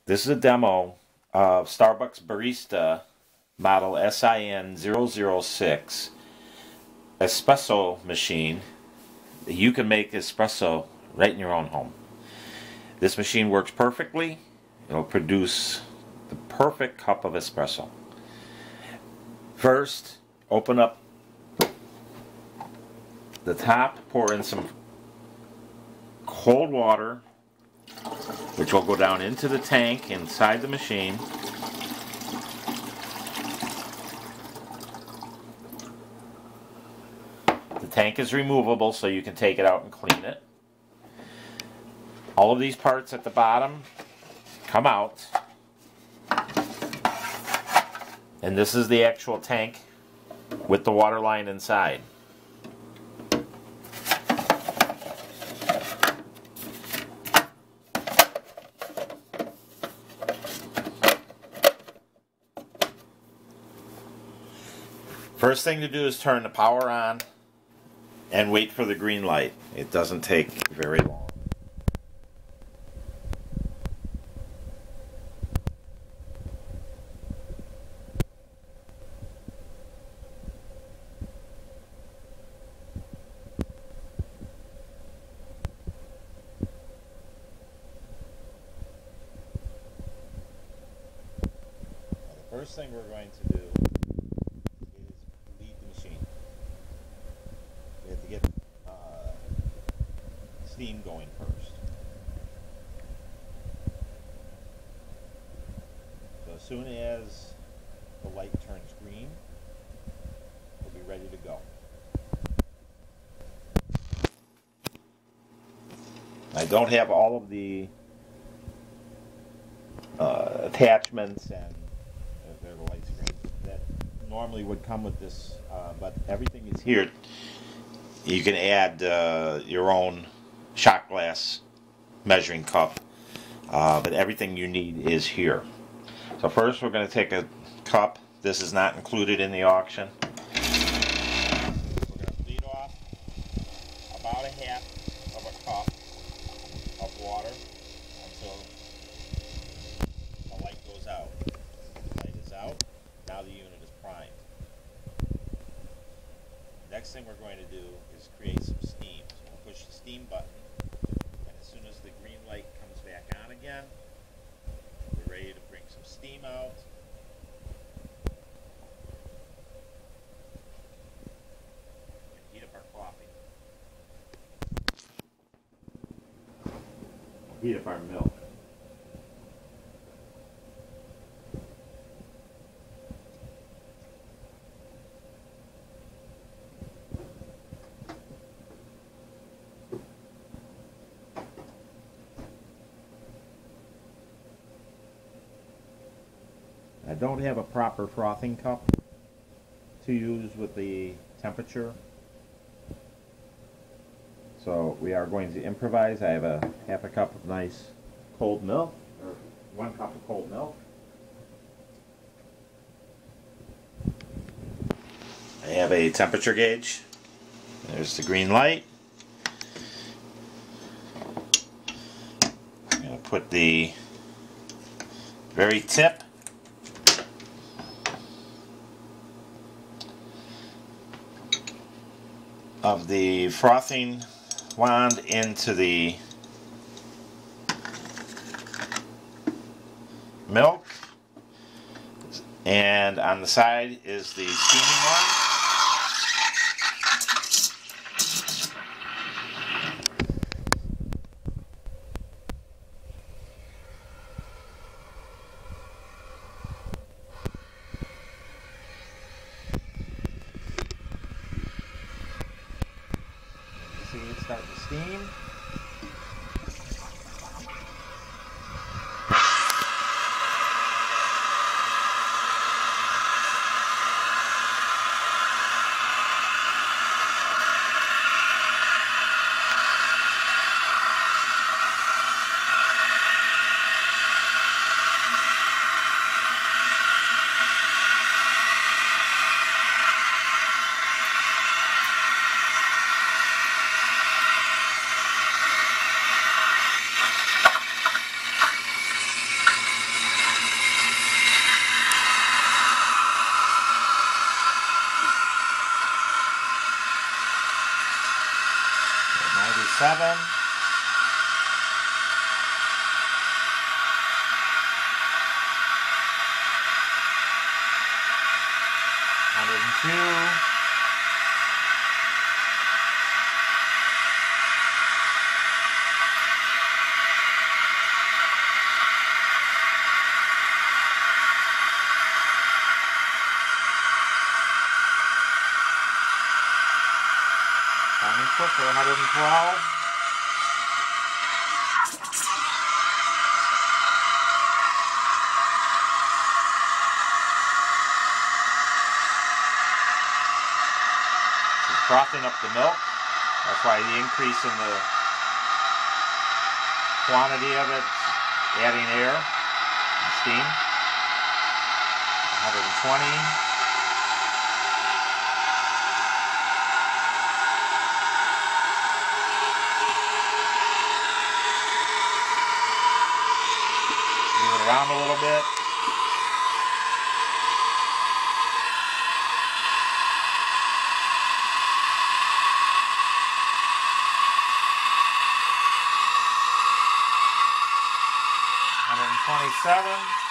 This is a demo of Starbucks Barista model SIN006 Espresso Machine. You can make espresso right in your own home. This machine works perfectly. It'll produce the perfect cup of espresso. First, open up the top, pour in some cold water, which will go down into the tank inside the machine. The tank is removable, so you can take it out and clean it. All of these parts at the bottom come out. And this is the actual tank with the water line inside. First thing to do is turn the power on and wait for the green light. It doesn't take very long. The first thing we're going to do get steam going first. So as soon as the light turns green, we'll be ready to go. I don't have all of the attachments and the light screens that normally would come with this, but everything is here. You can add your own shot glass measuring cup, but everything you need is here. So first we're going to take a cup. This is not included in the auction. We're going to bleed off about a half of a cup of water until the light goes out. The light is out. Now the unit is primed. Next thing we're going to do is create some steam. So we'll push the steam button, and as soon as the green light comes back on again, we're ready to bring some steam out. And heat up our coffee. Heat up our milk. I don't have a proper frothing cup to use with the temperature, so we are going to improvise. I have a half a cup of nice cold milk, or 1 cup of cold milk. I have a temperature gauge. There's the green light. I'm going to put the very tip of the frothing wand into the milk, and on the side is the steaming one. See it starting to steam. 102. 112. It's frothing up the milk. That's why the increase in the quantity of it, adding air and steam. 120. Around a little bit. $127.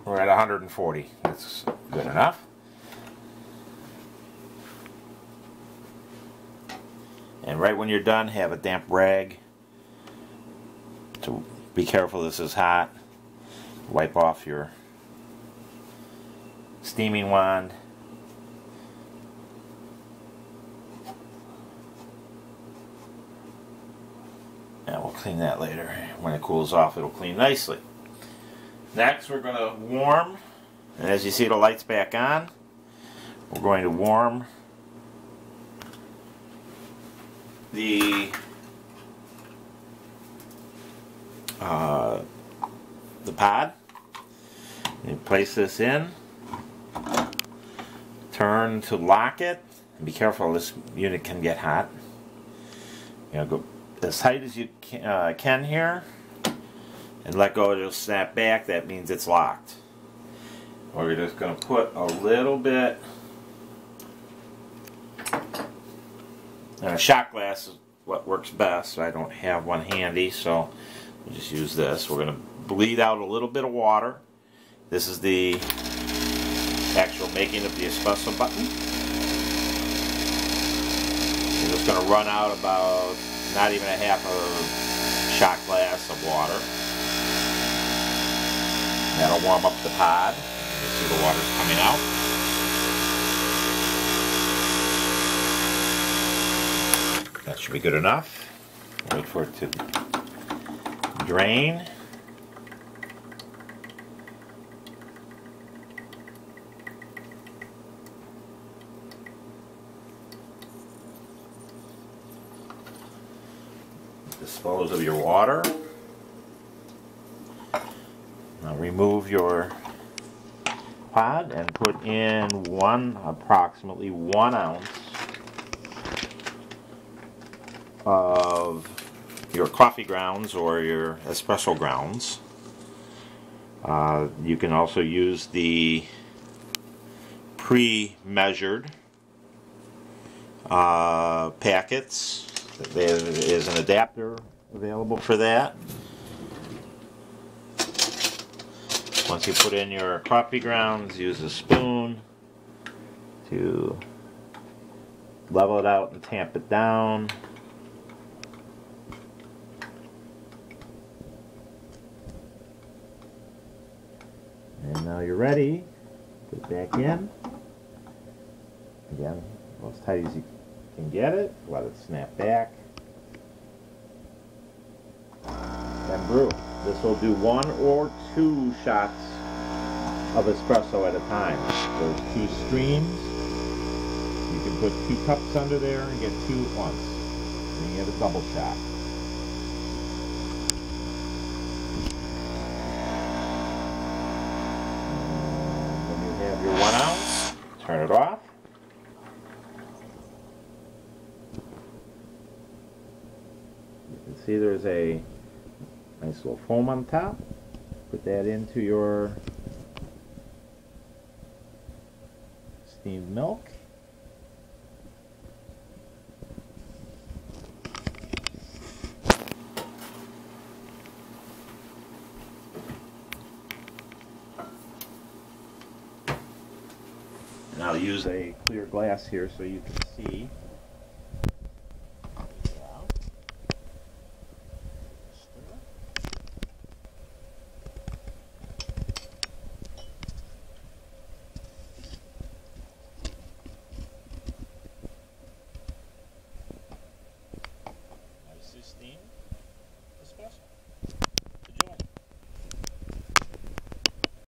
We're at 140. That's good enough. And right when you're done, have a damp rag. So be careful, this is hot. Wipe off your steaming wand. And we'll clean that later. When it cools off, it'll clean nicely. Next, we're going to warm, and as you see the light's back on, we're going to warm the pod. You place this in, turn to lock it, and be careful, this unit can get hot. Go as tight as you can here. And let go, it'll snap back. That means it's locked. We're just going to put a little bit. A shot glass is what works best. I don't have one handy, so we'll just use this. We're going to bleed out a little bit of water. This is the actual making of the espresso button. We're just going to run out about not even a half a shot glass of water. That'll warm up the pod. You see the water's coming out. That should be good enough. Wait for it to drain. Dispose of your water. Now remove your pod and put in approximately 1 ounce of your coffee grounds or your espresso grounds. You can also use the pre-measured packets. There is an adapter available for that. Once you put in your coffee grounds, use a spoon to level it out and tamp it down. And now you're ready. Put it back in. Again, as tight as you can get it. Let it snap back. And brew. This will do 1 or 2 shots of espresso at a time. There's 2 streams. You put 2 cups under there and get 2 at once. Then you get a double shot. And when you have your 1 ounce, turn it off. You can see there's a nice little foam on top. Put that into your steamed milk. And I'll use a clear glass here so you can see. Steam espresso.